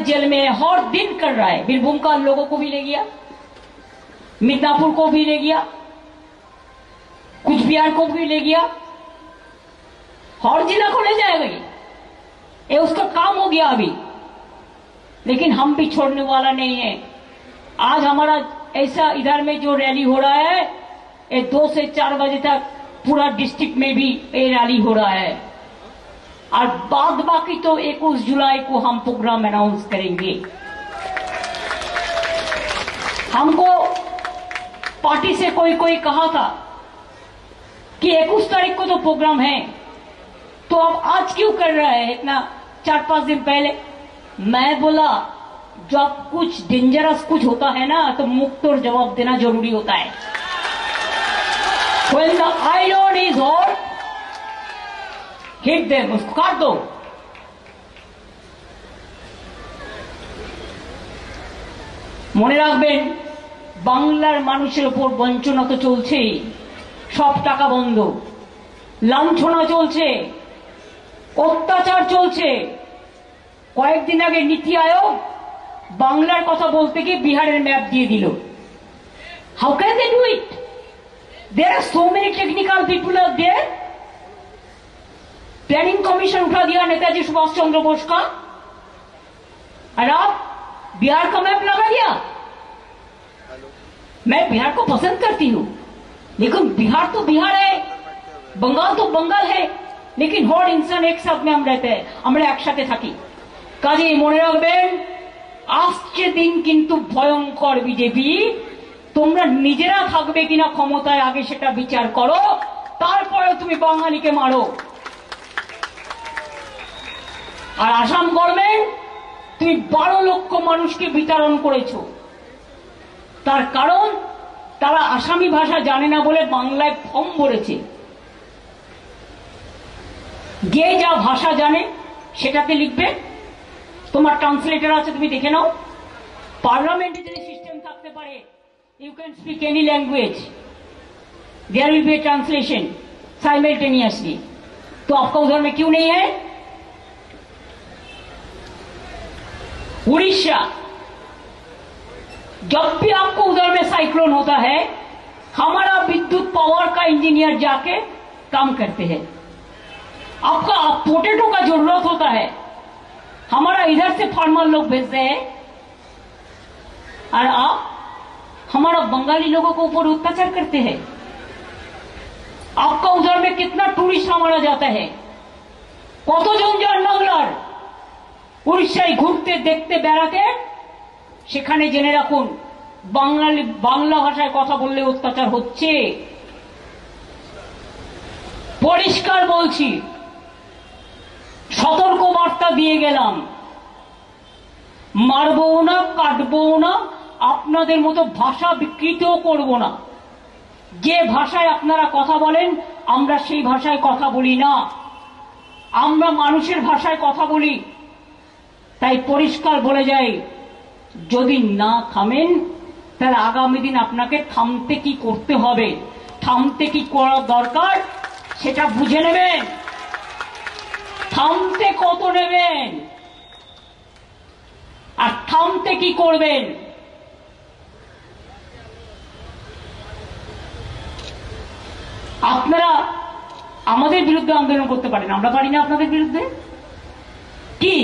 Jail में हर दिन कर रहा है। बीरभूम का लोगों को भी ले गया, मिदनापुर को भी ले गया, कुछ बिहार को भी ले गया, हर जिला को ले जाएगा। ये उसका काम हो गया अभी, लेकिन हम भी छोड़ने वाला नहीं है। आज हमारा ऐसा इधर में जो रैली हो रहा है, ये 2 से 4 बजे तक पूरा डिस्ट्रिक्ट में भी ये रैली हो रहा है, और बाद बाकी तो 21 जुलाई को हम प्रोग्राम अनाउंस करेंगे। हमको पार्टी से कोई कहा था कि 21 तारीख को तो प्रोग्राम है, तो अब आज क्यों कर रहा है इतना 4-5 दिन पहले। मैं बोला जब कुछ डेंजरस कुछ होता है ना, तो मुक्त और जवाब देना जरूरी होता है। When the iron is hot, hit them, उसको काट दो। মনে রাখবেন, বাংলার মানুষের উপর বঞ্চনা তো চলছেই, সব টাকা বন্ধ, লাঞ্ছনা চলছে, অত্যাচার চলছে। কয়েকদিন আগে নীতি আয়োগ বাংলার কথা বলতে গিয়ে বিহারের ম্যাপ দিয়ে দিল। How can they do it? There are so many technical people are there. Planning commission उठा दिया नेताजी सुभाष चंद्र बोस का, और आप बिहार का मैप लगा दिया। मैं बिहार को पसंद करती हूं, लेकिन बिहार तो बिहार है, बंगाल तो बंगाल है, लेकिन हर इंसान एक साथ में हम रहते हैं, আমরা একসাথে থাকি। কাজেই মনে রাখবেন, আসছে দিন কিন্তু ভয়ঙ্কর। বিজেপি তোমরা নিজেরা থাকবে কিনা ক্ষমতায় আগে সেটা বিচার করো, তারপরে তুমি বাঙালিকে মারো। আর আসাম গভর্নমেন্ট তুমি 12 লক্ষ মানুষকে বিতরণ করেছো, তার কারণ তারা আসামি ভাষা জানে না বলে বাংলায় ফর্ম ভরেছে। যে যা ভাষা জানে সেটাতে লিখবে, তোমার ট্রান্সলেটর আছে, তুমি দেখে নাও। পার্লামেন্টে যদি সিস্টেম থাকতে পারে, you can speak any language, there will be a translation simultaneously। तो आपका उधर में क्यों नहीं है? उड़ीसा, जब भी आपको उधर में साइक्लोन होता है, हमारा विद्युत पावर का इंजीनियर जाके काम करते हैं। आपका पोटैटो का जरूरत होता है, हमारा इधर से फार्मर लोग भेजते हैं, और आप हमारा बंगाली लोगों को ऊपर अत्याचार करते हैं। आपका उधर में कितना टूरिस्ट हमारा जाता है, কতজন যান বাংলার উড়িষ্যায় ঘুরতে দেখতে বেড়াতে, সেখানে জেনে রাখুন বাংলা ভাষায় কথা বললে অত্যাচার হচ্ছে। পরিষ্কার বলছি, সতর্ক বার্তা দিয়ে গেলাম, মারবো না, কাটবো না, আপনাদের মতো ভাষা বিকৃতও করব না। যে ভাষায় আপনারা কথা বলেন আমরা সেই ভাষায় কথা বলি না, আমরা মানুষের ভাষায় কথা বলি। তাই পরিষ্কার বলে যাই, যদি না থামেন তাহলে আগামী দিন আপনাকে থামতে কি করতে হবে, থামতে কি করা দরকার সেটা বুঝে নেবেন। থামতে কত নেবেন আর থামতে কি করবেন। আপনারা আমাদের বিরুদ্ধে আন্দোলন করতে পারেন, আমরা পারি না আপনাদের বিরুদ্ধে? কি